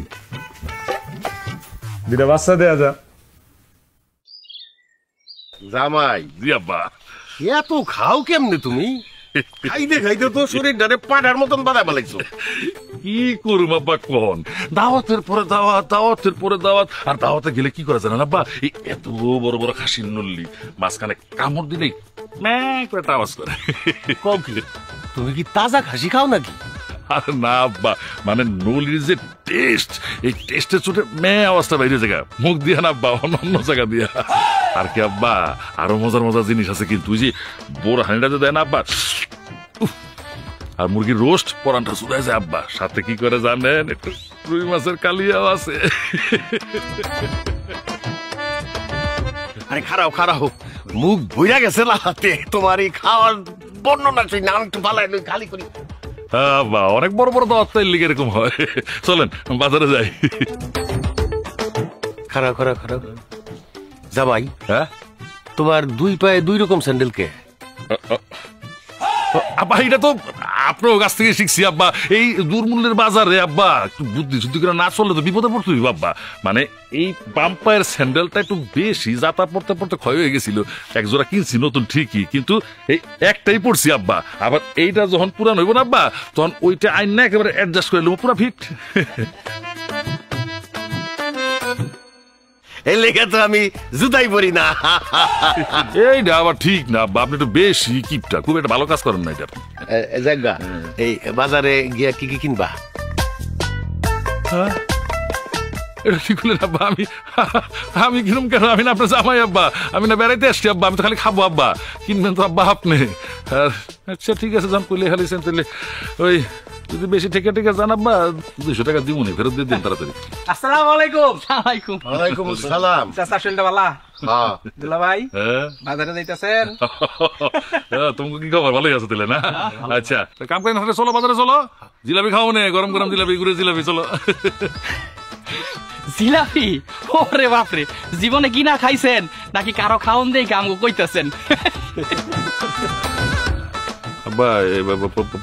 2টা বাচ্চা দেয়া যা। জামাই জি আব্বা। এত খাও কেমনে তুমি? খাইতে খাইতে তো শরীরটারে পাড়ার মতন বাধা বালাইছো। কি করুম আব্বা কোন, দাওয়াতের পরে দাওয়াত, দাওয়াতের পরে দাওয়াত, আর দাওয়াতে গেলে কি করে জানেন আব্বা, এই এত বড় বড় খাসির নল্লি মাঝখানে কামড় দিলেই ম্যাঁ করে একটা আওয়াজ করে। কও কি তুমি কি তাজা খাসি খাও নাকি? আর না আব্বা, মানে নলির যে টেস্ট, এই টেস্টের চোটে ম্যাঁ আওয়াজটা বাইরে জায়গা মুখ দিয়া না আব্বা, অন্য জায়গা দিয়া। আর কি আব্বা আরো মজার মজার জিনিস আছে কিন্তু, যে বড় হাঁড়িটা যে দেয় না আব্বা, আর মুরগির রোস্ট পরানটা চুলায় যায় আব্বা, সাথে কি করে জানেন, একটু রুই মাছের কালিয়াও আছে। আরে খারাও খারাও, মুখ বইরা গেছে লাহাতে তোমার এই খাওয়ার বর্ণনা, সেই নাম একটু ভালো খালি করি। আব্বা অনেক বড় বড় দাওয়াত তাই লিগে এরকম হয়। চলেন বাজারে যাই। খারাও খারাও খারাও। জামাই হ্যাঁ তোমার 2 পায়ে 2 রকম স্যান্ডেল কে? আব্বা এটা তো আপনার কাছ থেকে শিখছি আব্বা, এই দুর্মূল্যের বাজারে আব্বা একটু বুদ্ধি শুদ্ধি করে না চললে তো বিপদে পড়তে হইব আব্বা। মানে এই বাম পায়ের স্যান্ডেলটা একটু বেশি যাতা পড়তে পড়তে ক্ষয় হয়ে গেছিল, এক জোড়া কিনছি নতুন ঠিকই, কিন্তু এই একটাই পড়ছি আব্বা। আবার এইটা যখন পুরান হইব না আব্বা, তখন ওইটা আইন না একেবারে অ্যাডজাস্ট করে নেবো পুরা ফিট। এই লেগে তো আমি জুতাই পরি না। এইটা আবার ঠিক না আব্বা, আপনি একটু বেশি কিপটা, খুব একটা ভালো কাজ করেন না এটা। জায়গা এই বাজারে গিয়া কি কি কিনবা? এটা কি করলেন আব্বা? আমি কিরম কেন? আমি না আপনার জামাই আব্বা, আমি না বেড়াইতে আসছি আব্বা, আমি তো খালি খাবো আব্বা, কিনবেন তো আব্বা আপনি। আচ্ছা ঠিক আছে, যান কইলে খালি তাহলে ওই যদি বেশি ঠেকে জান আব্বা 200 টাকা দিব নি, ফেরত দিয়ে দিন তাড়াতাড়ি। আসসালামু আলাইকুম। আলাইকুম ওয়ালাইকুম আসসালাম। চাচা শুনতে পালা? হ্যাঁ দুলা ভাই হ্যাঁ বাজারে যাইতাছেন? তোমাকে কি খবর? ভালোই আছে তাহলে না? আচ্ছা কাম করেন, হাটে চলো, বাজারে চলো, জিলাপি খাও নে, গরম গরম জিলাপি, গুড়ের জিলাপি, চলো। জিলাপি? ওরে বাপরে, জীবনে কিনা খাইছেন নাকি কারো খাওন দেই আমগো কইতাছেন? আব্বা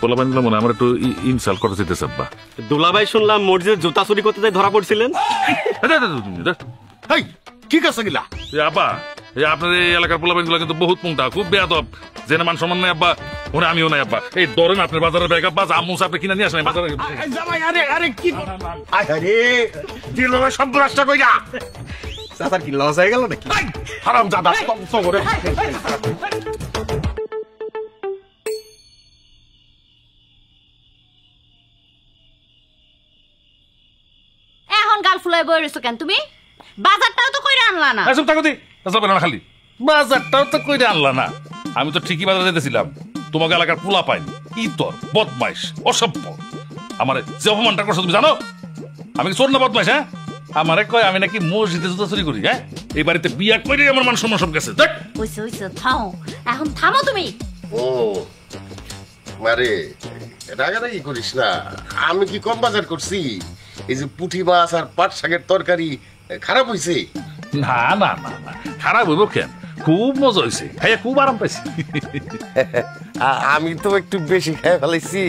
পোলাপান মনে আমার একটু ইনসাল্ট করতে চাইতেছে আব্বা। দুলাভাই শুনলাম মসজিদে জুতা চুরি করতে যাই ধরা পড়ছিলেন। ঠিক আছে গিলা আব্বা, আপনার এই এলাকার পোলাপান গুলা কিন্তু বহুত মুংটা, খুব বেয়াদব, জেনে মান সম্মান নাই আব্বা, ওনে আমিও নাই আব্বা। এই ধরেন আপনার বাজারের ব্যাগ আব্বা, আমুস আপনি কিনা নিয়ে আসেন বাজারে। জামাই আরে আরে কি আরে দিল না সব রাস্তা কইরা চাচার কি লস হয়ে গেল নাকি? হারাম জাদা সগরে। এখন গাল ফুলাই বই রইছো কেন তুমি? বাজারটাও তো কইরা আনলা না। এসব থাকো দি, এসব না খালি বাজারটাও তো কইরে আনলা না। আমি তো ঠিকই বাজারে যেতেছিলাম, তোমাকে এলাকার পোলা পাই ইতর বদমাইশ অসভ্য আমারে যে অপমানটা করছো তুমি জানো? আমি কি চোর না বদমাইশ? হ্যাঁ, আমারে কয় আমি নাকি মসজিদে জুতা চুরি করি। হ্যাঁ, এই বাড়িতে বিয়া করে আমার মান সম্মান সব গেছে। দেখ হইছে হইছে, থামো এখন, থামো তুমি। ও মারে রাগারাগি করিস না, আমি কি কম বাজার করছি? এই যে পুঁটি মাছ আর পাট শাকের তরকারি খারাপ হইছে? না না না না, খারাপ হইব কেন? খুব মজা হয়েছে, খাইয়া খুব আরাম পাইছি। আমি তো একটু বেশি খাই ফেলাইছি।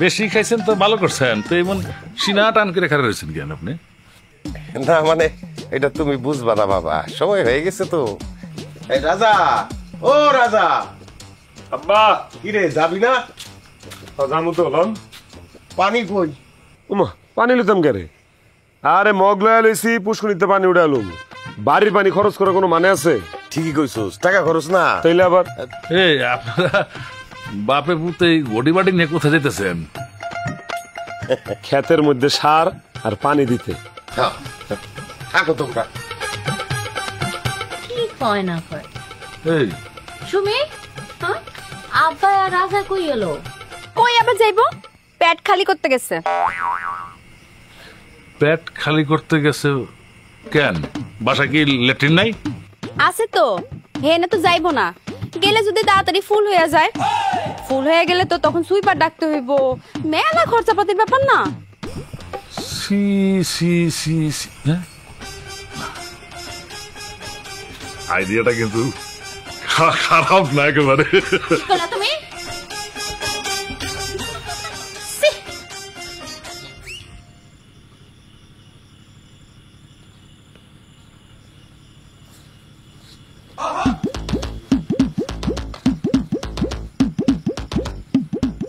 বেশি খাইছেন তো ভালো করছেন, তো এমন সিনা টান করে খারাপ রয়েছেন কেন আপনি? না মানে এটা তুমি বুঝবা না বাবা, সময় হয়ে গেছে তো। এই রাজা, ও রাজা। আব্বা কি রে, যাবি না? জামু তো হলাম। পানি কই? উমা পানি লইতাম কেরে? আরে মগ লয়া লইছি, পুষ্করিতে পানি উড়ালুম। বাড়ির পানি খরচ করার কোনো মানে আছে? ঠিকই কইছস, টাকা খরচ না। তাইলে আবার এই আপনারা বাপে পুতে গডি বাড়ি নিয়ে কোথায় যেতেছেন? ক্ষেতের মধ্যে সার আর পানি দিতে। হ্যাঁ, থাকো তোমরা। কি কয় না কয়? এই সুমি, হ্যাঁ আব্বা আর রাজা কই এলো? কই আবার যাইবো? পেট খালি করতে গেছে। পেট খালি করতে গেছে কেন? বাসা কি ল্যাট্রিন নাই? আছে তো, হেনে তো যাইবো না। গেলে যদি তাড়াতাড়ি ফুল হয়ে যায়, ফুল হয়ে গেলে তো তখন সুইপার ডাকতে হইব, মেলা খরচাপাতির ব্যাপার না? সি সি সি সি, হ্যাঁ আইডিয়াটা কিন্তু খারাপ না একেবারে। কি করলা তুমি? ছি!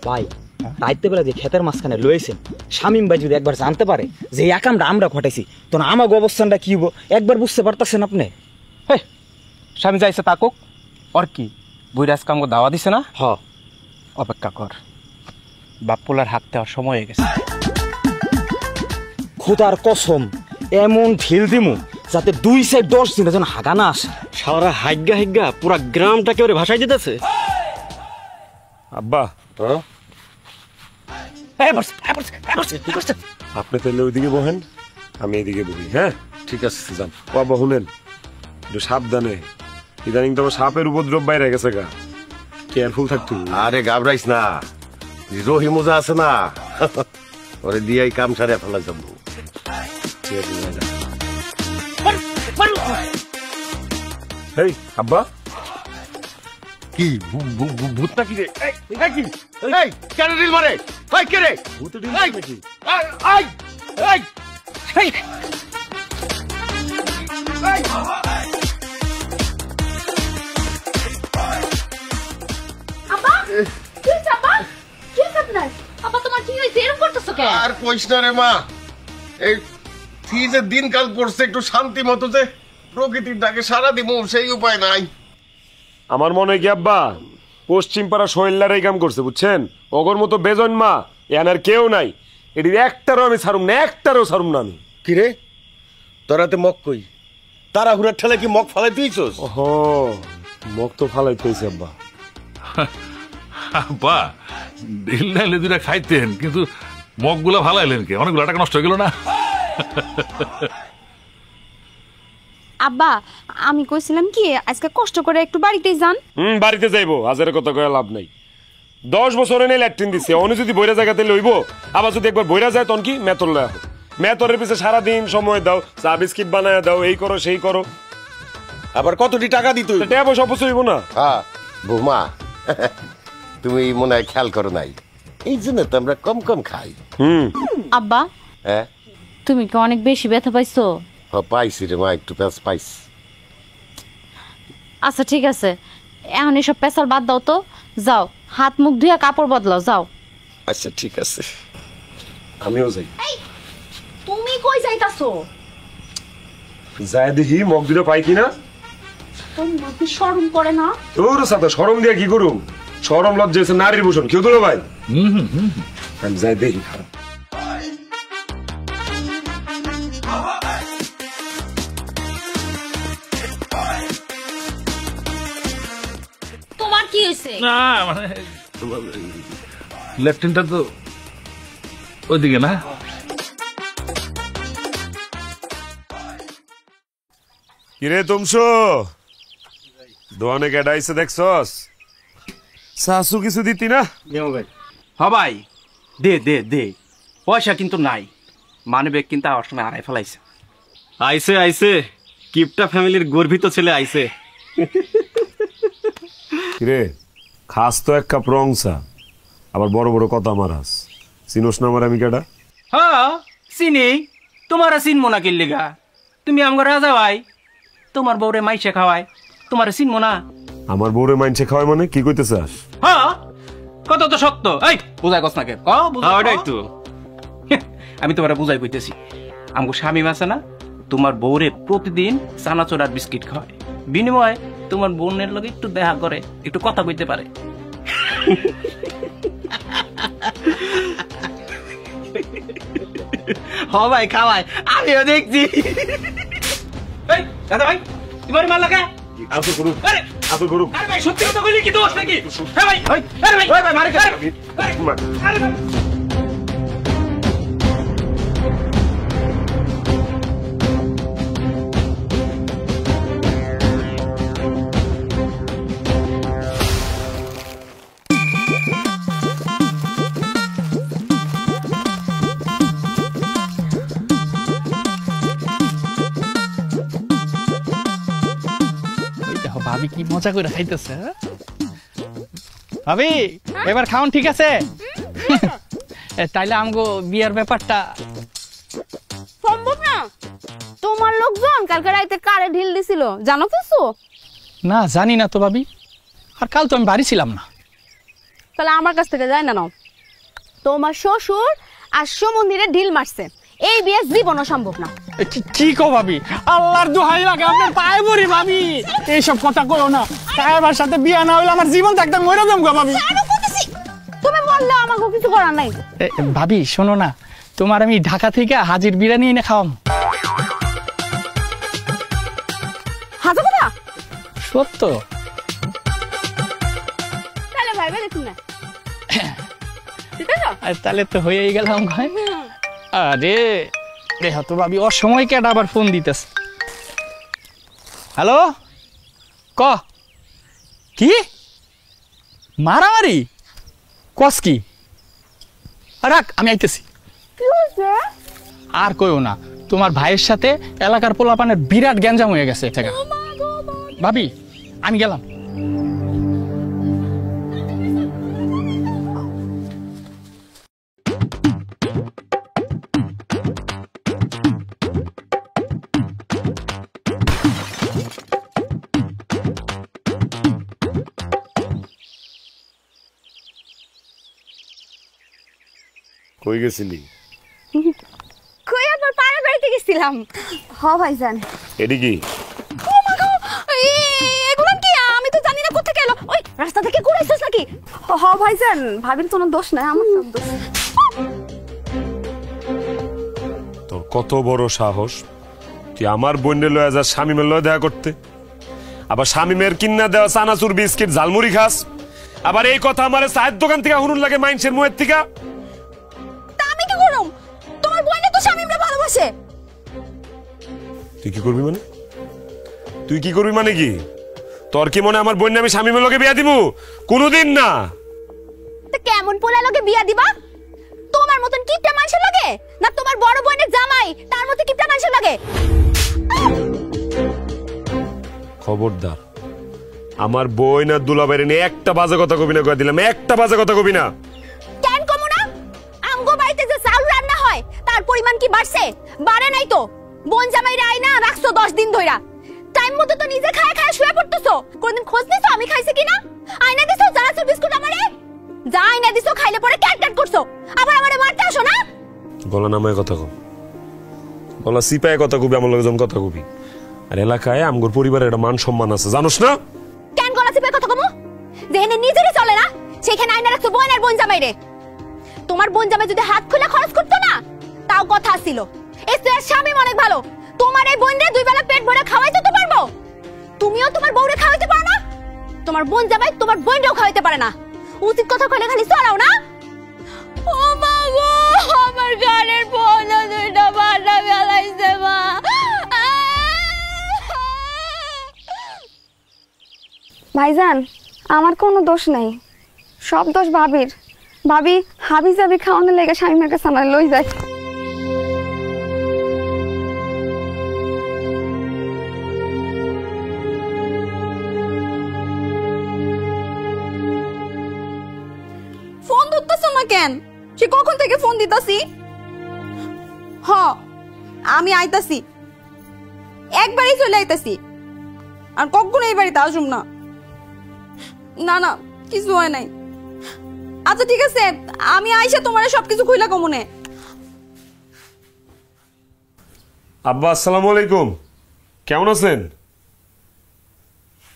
ভাই রাইতে বেলা যে ক্ষেতের মাঝখানে লয়েছেন, শামিম ভাই যদি একবার জানতে পারে যে এই একামটা আমরা ঘটাইছি, তখন আমাকে অবস্থানটা কি হবো একবার বুঝতে পারতেছেন আপনি? হ্যাঁ, স্বামী যাইছে তাকুক, ওর কি বইরাজ কামকে দাওয়া দিছে না? হ, অপেক্ষা কর, বাপ্পুলার হাত দেওয়ার সময় হয়ে গেছে। খোদার কসম এমন ঢিল দিমু যাতে 2 সাইড 10 দিনে যেন হাগা না আসে। সারা হাইগা হাইগা পুরা গ্রামটাকে ওরে ভাসাই দিতেছে। আব্বা আপনি তাহলে ওইদিকে বহেন, আমি এইদিকে বহি। হ্যাঁ ঠিক আছে যান। ও আব্বা শুনেন, একটু সাবধানে, ইদানিং তো সাপের উপদ্রব বাইরে গেছে গা, কেয়ারফুল থাকতে হবে। আরে ঘাবড়াইস না, রহিমুজা আছে না, ওরে দিয়াই কাম সারিয়া ফেলা যাবো। এই আব্বা কি ভূতটা কি রে? এই কি? এই কেন রিল মারে? এই কে রে? ভূত রিল নাকি? এই এই এই আব্বা কি হইছে? আব্বা কি হইছে আপনার? আব্বা তোমার কি হইছে? এরকম করতেছো কেন? আর কইস না রে মা, এই যে দিনকাল করছে একটু শান্তি মতো যে প্রকৃতির ডাকে সারা দিব সেই উপায় নাই। আমার মনে হয় কি আব্বা, পশ্চিম পাড়া শৈলার এই কাম করছে বুঝছেন, অগর মতো বেজন মা এনার কেউ নাই। এটির একটারও আমি ছাড়ুম না, একটারও ছাড়ুম না আমি। কিরে তোরাতে মগ কই? তারা হুড়ার ঠেলে কি মগ ফালাই দিয়েছস? হ মগ তো ফালাই পেয়েছে আব্বা। বা ঢিল নাইলে দুইটা খাইতেন, কিন্তু মগগুলা ভালাইলেন কে? অনেকগুলো টাকা নষ্ট হয়ে গেল না? আব্বা আমি কইছিলাম কি আজকে কষ্ট করে একটু বাড়িতে যান। বাড়িতে যাইবো, হাজার কথা কয়ে লাভ নাই। 10 বছর এনে ল্যাট্রিন দিছে, অনে যদি বইরা জায়গাতে লইব, আবার যদি একবার বইরা যায় তখন কি মেতর লয়া হোক। মেতরের পিছে সারাদিন সময় দাও, চা বিস্কিট বানায় দাও, এই করো সেই করো। আবার কতটি টাকা দিত? টাকা পয়সা অপচয় হইব না? হ্যাঁ বৌমা, তুমি মনে হয় খেয়াল করো নাই, এই জন্য তো আমরা কম কম খাই। আব্বা হ্যাঁ তুমি কি অনেক বেশি ব্যথা পাইছো? পাইছি রে মা, একটু প্যাঁচ পাইছি। আচ্ছা ঠিক আছে, এখন এসব পেশাল বাদ দাও তো, যাও হাত মুখ ধুয়ে কাপড় বদলাও যাও। আচ্ছা ঠিক আছে, আমিও যাই। তুমি কই যাইতাছো? যায় দেখি মগ দুটো পাই কিনা। তোমার কি শরম করে না? তোর সাথে শরম দিয়ে কি করুম? শরম লজ্জা হচ্ছে নারীর ভূষণ, কেউ তোলো ভাই। আমি যাই দেখি। তোমার কি হয়েছে? না মানে ল্যাট্রিনটা তো ওইদিকে না। কিরে তুমশো, দোয়ানে কেডাইছে দেখছস? শাশু কিছু দিতি না? ভাই দে দে দে, পয়সা কিন্তু নাই, মানে ব্যাগ কিন্তু আমার সময় হারাই ফেলাইছে। আইছে আইছে, কিপটা ফ্যামিলির গর্বিত ছেলে আইছে। কিরে খাস তো এক কাপ রং চা, আবার বড় বড় কথা মারাস। চিনোস না আমার আমি কেডা? হ্যাঁ চিনি, তোমার চিনমো না কিল্লিগা? তুমি আমার রাজা ভাই, তোমার বউরে মাইসে খাওয়ায়, তোমার চিনমো না? আমার বউরে মাইনছে খাওয়ায় মানে কি কইতে চাস? হ্যাঁ কত তো সত্য। এই বুঝাই কস না কে? ওটাই তো আমি তোমার বুঝাই কইতেছি। আমগো স্বামী আছে না, তোমার বউরে প্রতিদিন চানাচুর আর বিস্কিট খাওয়ায়, বিনিময়ে তোমার বোনের লগে একটু দেখা করে, একটু কথা কইতে পারে। হ ভাই খাওয়ায়, আমিও দেখছি। এই দাদা ভাই তোমার মাল লাগা আসো করু, আসো করু। আরে ভাই সত্যি কথা কইলি কি দোষ নাকি? হ্যাঁ ভাই, আরে ভাই, ভাই মারে আরে ভাই। ভাবি কি মজা করে খাইতেছে। ভাবি এবার খাওন ঠিক আছে? তাইলে আমগো বিয়ার ব্যাপারটা সম্ভব না। তোমার লোকজন কালকে রাইতে কারে ঢিল দিছিল জানো কিছু? না জানি না তো ভাবি, আর কাল তো আমি বাড়ি ছিলাম না। তাহলে আমার কাছ থেকে যায় না নাও। তোমার শ্বশুর আর সমন্দিরে ঢিল মারছে, এই বিয়ে জীবনও সম্ভব না। কি কো ভাবি, আল্লাহর দোহাই লাগে আপনার পায়ে পড়ি ভাবি, এইসব কথা কইও না। সাহেবের সাথে বিয়া না হইলে আমার জীবন থাকতে মরে যাম গো ভাবি। তুমি বললে আমাকে কিছু করার নাই। ভাবি শোনো না, তোমার আমি ঢাকা থেকে হাজির বিরিয়ানি এনে খাওয়াম। হাজার কথা সত্য? তাহলে ভাইবে দেখুন না, তাহলে তো হয়েই গেলাম ভাই। আরে দেখো তো ভাবি, ওর সময় কেটে আবার ফোন দিতেছে। হ্যালো ক কি মারামারি কস কি? রাখ আমি আইতেছি। আর কইও না, তোমার ভাইয়ের সাথে এলাকার পোলাপানের বিরাট গ্যাঞ্জাম হয়ে গেছে। ভাবি আমি গেলাম। কই গেছিলি? কই আবার পাড়া বাড়িতে গেছিলাম। হ ভাইজান। এডি কি? ও মা গো, এগুলো কি? আমি তো জানি না কোথা থেকে এলো। ওই রাস্তা থেকে ঘুরাইছস নাকি? হ ভাইজান, ভাবির কোনো দোষ নাই, আমার সব দোষ। কত বড় সাহস তুই আমার বোনের লয়ে যা শামিমের লয়ে দেখা করতে, আবার শামিমের কিন্না দেওয়া চানাচুর বিস্কিট ঝালমুড়ি খাস, আবার এই কথা আমার চায়ের দোকান থেকে হুনুন লাগে মাইনসের মুয়ের থেকে। তা আমি কি করব? তোমার বোনে তো শামিমরে ভালোবাসে। তুই কি করবি মানে? তুই কি করবি মানে কি? তোর কি মনে আমার বোন আমি শামিমের লগে বিয়া দিমু? কোনোদিন না। তা কেমন পোলা লগে বিয়া দিবা? তোমার মতন কিপটা মানুষের লাগে, না তোমার বড় বোনের জামাই তার মতো কিপটা মানুষের লাগে? খবরদার, আমার বোন আর দুলাভাইরে নিয়ে একটা বাজে কথা কবি না, কয়ে দিলাম একটা বাজে কথা কবি না। কেন কমু না? আমগো বাড়িতে যে চাউল রান্না হয় তার পরিমাণ কি বাড়ছে? বাড়ে নাই তো। বোন জামাইরা আইনা রাখছো 10 দিন ধইরা, টাইম মতো তো নিজে খায় খায় শুয়ে পড়তেছো। কোনদিন খোঁজ নিছো আমি খাইছি কিনা? আইনা দিছো চানাচুর বিস্কুট আমারে, যা আইনা দিছো খাইলে পরে ক্যাট ক্যাট করছো, আবার আমারে মারতে আসো না। গলা নামায় কথা কম, গলা সিপায় কথা কবি, আমার লগে জন কথা কবি। আর এলাকায় আমগোর পরিবারের একটা মান সম্মান আছে, জানোস না? কেন গলা চিপে কথা কমু? যেখানে নিজেরই চলে না সেখানে আইনা রাখছো বোন আর বোন জামাইরে। তোমার বোন জামাই যদি হাত খুলে খরচ করতো না তাও কথা ছিল। এর শামিম অনেক ভালো, তোমার এই বোনরে 2 বেলা পেট ভরে খাওয়াইতে তো পারবো। তুমিও তোমার বউরে খাওয়াইতে পারো না, তোমার বোন জামাই তোমার বোনরেও খাওয়াইতে পারে না। উচিত কথা কইলে খালি চড়াও না। ও মা গো, আমার গানের বোন দুইটা বাটা ফেলাইছে মা। ভাইজান, আমার কোনো দোষ নাই, সব দোষ ভাবির। ভাবি হাবি জাবি খাওয়ানোর লেগে শামিমের কাছে আমার লই যায়। ফোন ধরতেছ না কেন? সে কখন থেকে ফোন দিতাছি। হ, আমি আইতাছি, একবারই চলে আইতাছি, আর কখনো এই বাড়িতে আসুম না। না না, কিছু হয় নাই। আচ্ছা ঠিক আছে, আমি আইসা তোমার সবকিছু খুইলা কমনে। আব্বা আসসালামু আলাইকুম, কেমন আছেন?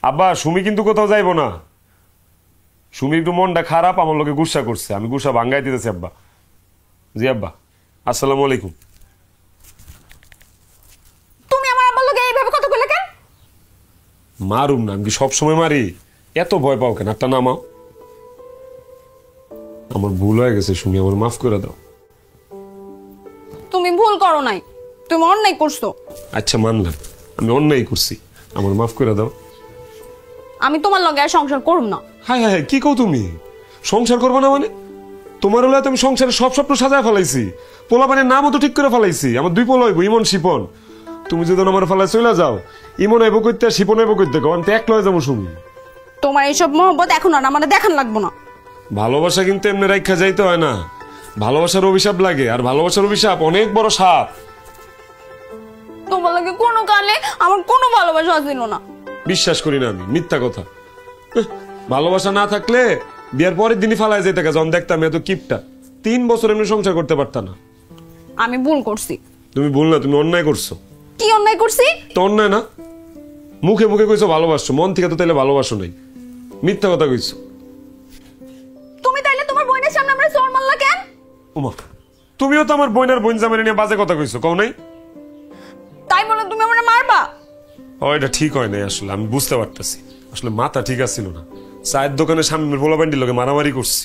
আব্বা সুমি কিন্তু কোথাও যাইব না, সুমি একটু মনটা খারাপ, আমার লোকে গুসা করছে, আমি গুসা ভাঙ্গাই দিতেছি আব্বা। জি আব্বা, আসসালামু আলাইকুম। তুমি আমার আব্বার লগে এইভাবে কথা কইলে কেন? মারুম না, আমি কি সবসময় মারি? এত ভয় পাও কেন? একটা নামাও। আমার ভুল হয়ে গেছে সুমি, আমার মাফ করে দাও। তুমি ভুল করো নাই, তুমি অন্যায় করছো। আচ্ছা মানলাম, আমি অন্যায় করছি, আমার মাফ করে দাও। আমি তোমার লগে আর সংসার করব না। হাই হাই, কি কও তুমি? সংসার করবো না মানে? তোমার হলে তুমি সংসারের সব স্বপ্ন সাজায় ফেলাইছি, পোলাপানের নামও তো ঠিক করে ফেলাইছি। আমার 2 পোলা হইব, ইমন শিপন। তুমি যদি আমার ফেলায় চলে যাও, ইমন হইব কইতে শিপন হইব কইতে, আমি তো এক লয়ে যাবো সুমি। তোমার এইসব মহব্বত এখন আর আমার দেখান লাগবো না। ভালোবাসা কিন্তু এমনি রাখা যাইতে হয় না, ভালোবাসার অভিশাপ লাগে, আর ভালোবাসার অভিশাপ অনেক বড় সাপ। তোমার লগে কোনো কালে আমার কোনো ভালোবাসা ছিল না। বিশ্বাস করি না আমি, মিথ্যা কথা। ভালোবাসা না থাকলে বিয়ার পরের দিনই ফালায় যেতে যখন দেখতাম এত কিপটা। 3 বছর এমনি সংসার করতে পারতা না। আমি ভুল করছি। তুমি ভুল না, তুমি অন্যায় করছো। কি অন্যায় করছি? তো অন্যায় না, মুখে মুখে কইছো ভালোবাসছো, মন থেকে তো তাইলে ভালোবাসো নাই, মিথ্যা কথা কইছো। তুমি তাইলে তোমার বোনের সামনে আমরা চোর মারলা কেন? ওমা, তুমিও তো আমার বোনের বোন জামাই নিয়ে বাজে কথা কইছো, কও নাই? তাই বলে তুমি আমারে মারবা? ও এটা ঠিক হয় নাই, আসলে আমি বুঝতে পারতেছি, আসলে মাথা ঠিক আছিল না। চায়ের দোকানে শামিমের পোলাপান্ডির লগে মারামারি করছি,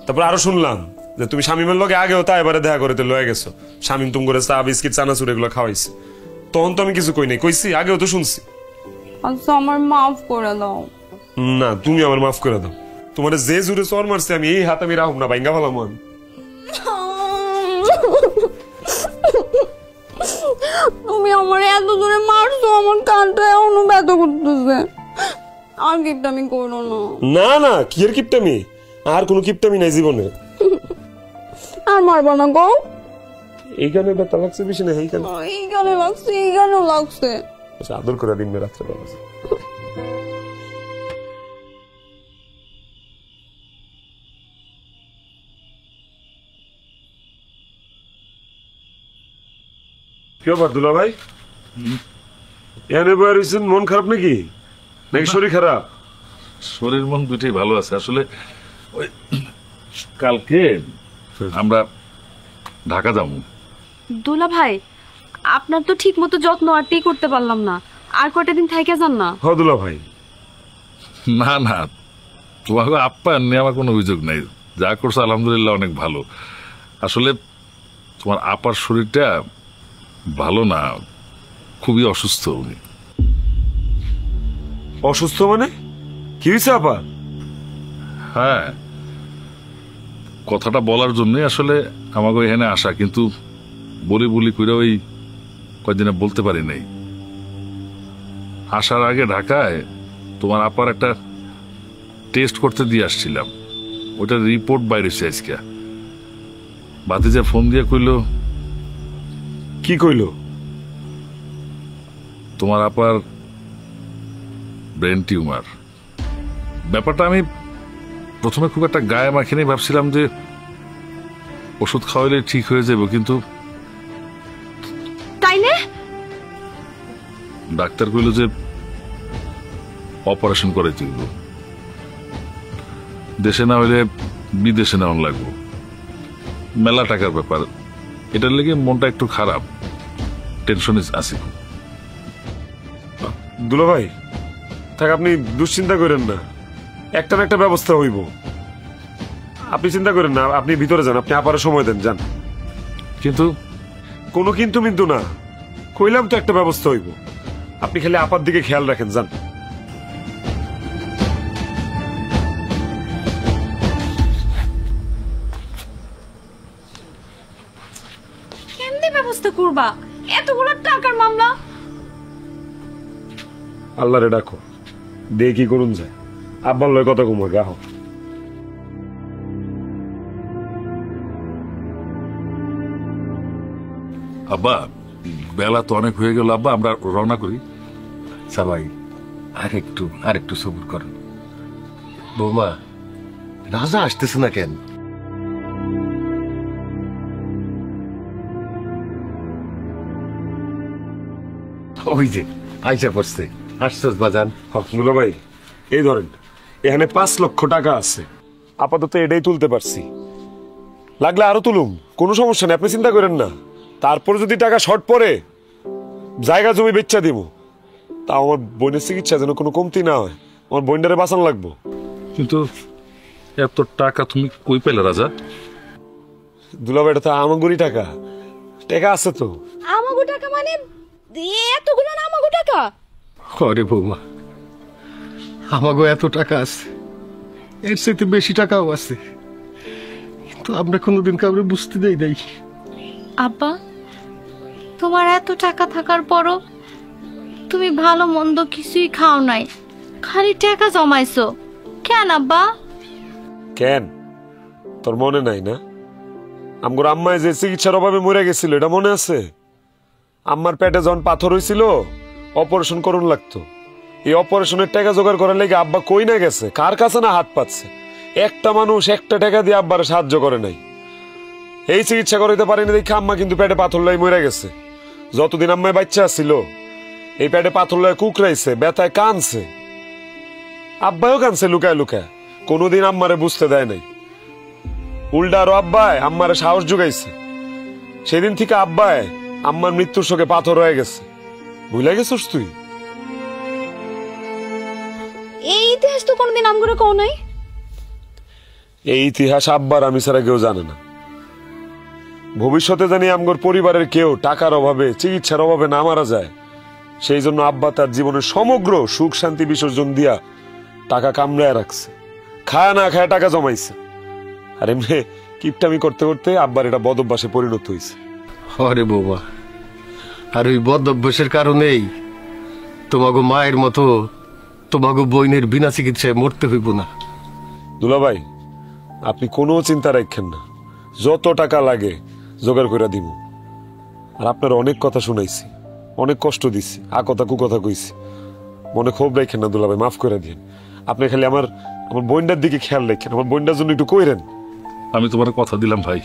তারপর আরো শুনলাম যে তুমি শামিমের লগে আগেও তা এবারে দেখা করে লয়ে গেছো। শামিম তুমি করে চা বিস্কিট চানাচুর এগুলো খাওয়াইছে, তখন তো আমি কিছু কই নাই, কইছি আগেও তো শুনছি। আচ্ছা আমার মাফ করে দাও। না, তুমি আমার মাফ করে দাও। তোমার যে জুড়ে চর মারছে আমি এই হাত আমি রাখুম না, ভাঙ্গা ফেলাম আমি। তুমি আমার এত জোরে মারছো, আমার কানটা এখনো ব্যথা করতেছে। আর কিপটামি করো না। না না, কি এর কিপটামি? আর কোনো কিপটামি নাই জীবনে। আর মারবা না গো। এইখানে ব্যথা লাগছে বেশি না, এইখানে এইখানে লাগছে, এইখানেও লাগছে। আদর করে দিন রাত্রে বাবা। কি ব্যাপার দুলা ভাই? এনে বয়ে রয়েছেন, মন খারাপ নাকি? নাকি শরীর খারাপ? শরীর মন দুইটাই ভালো আছে। আসলে ওই কালকে আমরা ঢাকা যাবো। দুলা ভাই, আপনার তো ঠিক মতো যত্ন আরতেই করতে পারলাম না, আর কয়টা দিন থাইকা যান না। হ দুলা ভাই, না না, তোমাকে আপ্যায়ন নিয়ে আমার কোনো অভিযোগ নেই, যা করছো আলহামদুলিল্লাহ অনেক ভালো। আসলে তোমার আপার শরীরটা ভালো না, খুবই অসুস্থ উনি। অসুস্থ মানে কি হয়েছে আপা? হ্যাঁ, কথাটা বলার জন্যই আসলে আমাকে এখানে আসা, কিন্তু বলি বলি করে ওই কয়েকদিনে বলতে পারি নাই। আসার আগে ঢাকায় তোমার আপার একটা টেস্ট করতে দিয়ে আসছিলাম, ওটার রিপোর্ট বাইরেছে আজকে। ভাতিজা ফোন দিয়ে কইল। কি কইলো? তোমার আপার ব্রেন টিউমার। ব্যাপারটা আমি প্রথমে খুব একটা গায়ে মাখিনি, ভাবছিলাম যে ওষুধ খাওয়াইলে ঠিক হয়ে যাবে, কিন্তু তাইলে ডাক্তার কইল যে অপারেশন করে তুলব, দেশে না হইলে বিদেশে নেওয়ান লাগবো, মেলা টাকার ব্যাপার। এটার লেগে মনটা একটু খারাপ, টেনশনে আছি। দুলা ভাই থাক, আপনি দুশ্চিন্তা করেন না, একটা না একটা ব্যবস্থা হইব। আপনি চিন্তা করেন না, আপনি ভিতরে যান, আপনি আপারে সময় দেন, যান। কিন্তু কোনো কিন্তু মিন্তু না, কইলাম তো একটা ব্যবস্থা হইব। আপনি খালি আপার দিকে খেয়াল রাখেন, যান। কেমনে ব্যবস্থা করবা? এতগুলো টাকার মামলা। আল্লাহরে ডাকো, দিয়ে কি করুন যায়। আব্বার লয় কথা কমা গাহ। আব্বা, বেলা তো অনেক হয়ে গেল, আব্বা আমরা রওনা করি। সবাই আর একটু সবুর করুন। বৌমা, রাজা আসতেছে না কেন? ওই যে আইসা পড়ছে। আসছস বাজান? দুলা ভাই এই ধরেন, এখানে 5 লক্ষ টাকা আছে, আপাতত এটাই তুলতে পারছি, লাগলে আরো তুলুম, কোনো সমস্যা নেই, আপনি চিন্তা করেন না। তারপর যদি টাকা শর্ট পড়ে জায়গা জমি বেচা দিব, তা আমার বোনের চিকিৎসা যেন কোনো কমতি না হয়, আমার বোনটারে বাঁচান লাগবো। কিন্তু এত টাকা তুমি কই পেলে রাজা? দুলা ভাই, এটা তো আমাগুরি টাকা, টাকা আছে তো। আমাগো টাকা মানে এতগুলো না আমাগো টাকা? আরে বৌমা, আমাগো এত টাকা আছে, এর চাইতে বেশি টাকাও আছে, কিন্তু আমরা কোনোদিন কাউরে বুঝতে দেই নাই। আব্বা, তোমার এত টাকা থাকার পরও তুমি ভালো মন্দ কিছুই খাও নাই, খালি টাকা জমাইছো কেন আব্বা? কেন তোর মনে নাই না? আমগোর আম্মায় যে চিকিৎসার অভাবে মরে গেছিল, এটা মনে আছে? আম্মার পেটে যখন পাথর হয়েছিল, অপারেশন করুন লাগতো, এই অপারেশনের টাকা জোগাড় করার লেগে আব্বা কই না গেছে, কার কাছে না হাত পাচ্ছে, একটা মানুষ একটা টাকা দিয়ে আব্বারে সাহায্য করে নাই। এই চিকিৎসা করাইতে পারেনি দেখে আম্মা কিন্তু পেটে পাথর লাই মরে গেছে। যতদিন আম্মায় বাচ্চা ছিল, এই পেটে পাথর লয় কুকরাইছে, ব্যথায় কানছে, আব্বাও কানছে লুকায় লুকায়, কোনোদিন আম্মারে বুঝতে দেয় নাই। উল্টা আরো আব্বায় আম্মারে সাহস জুগাইছে। সেদিন থেকে আব্বায় আম্মার মৃত্যুর শোকে পাথর হয়ে গেছে। ভুলে গেছিস তুই? এই ইতিহাস তো কোনোদিন আমগুলো কও নাই। এই ইতিহাস আব্বার আমি ছাড়া কেউ জানে না। ভবিষ্যতে জানি আমগর পরিবারের কেউ টাকার অভাবে, চিকিৎসার অভাবে না মারা যায়, সেই জন্য আব্বা তার জীবনের সমগ্র সুখ শান্তি বিসর্জন দিয়া টাকা কামড়ায় রাখছে, খায় না খায় টাকা জমাইছে। আর এমনি কিপটামি করতে করতে আব্বার এটা বদ অভ্যাসে পরিণত হয়েছে। আরে বৌমা, আর ওই বদ অভ্যাসের কারণেই তোমাগো মায়ের মতো তোমাগো বোনের বিনা চিকিৎসায় মরতে হইব না। দুলা ভাই, আপনি কোনো চিন্তা রাখেন না, যত টাকা লাগে জোগাড় করে দিব। আর আপনার অনেক কথা শুনাইছি, অনেক কষ্ট দিছি, কথা কুকথা কইছি, মনে ক্ষোভ রাখেন না দুলা ভাই, মাফ করে দিন। আপনি খালি আমার বোনটার দিকে খেয়াল রাখেন, আমার বোনটার জন্য একটু কইরেন। আমি তোমার কথা দিলাম ভাই,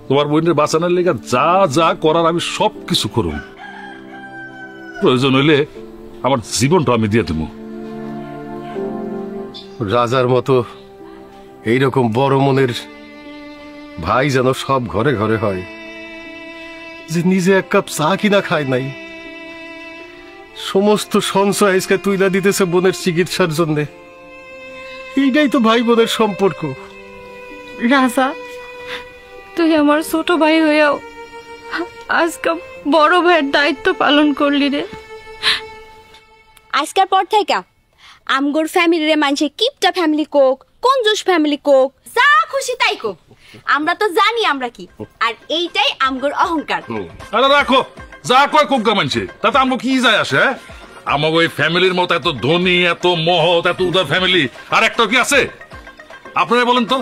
তোমার বোনের বাঁচানোর লেগে যা যা করার আমি সব কিছু করুম, প্রয়োজন হইলে আমার জীবনটা আমি দিয়ে দেবো। রাজার মতো এইরকম বড় মনের ভাই যেন সব ঘরে ঘরে হয়, যে নিজে এক কাপ চা কিনা খায় নাই, সমস্ত সঞ্চয় আজকে তুইলা দিতেছে বোনের চিকিৎসার জন্য। এইটাই তো ভাই বোনের সম্পর্ক। রাজা, তুই আমার ছোট ভাই হইয়াও আজকে বড় ভাইয়ের দায়িত্ব পালন করলি রে। আজকের পর থেকে আমগোর ফ্যামিলির মানুষে কিপটা ফ্যামিলি কোক, কঞ্জুস ফ্যামিলি কোক, যা খুশি তাই কোক, আমরা তো জানি আমরা কি, আর এইটাই আমগোর অহংকার। আরে রাখো, যা কয় কোক মানছে তাতে আমাকে কি যায় আসে? আমাকে ওই ফ্যামিলির মতো এত ধনী, এত মহৎ, এত উদার ফ্যামিলি আর একটা কি আছে আপনারা বলেন তো?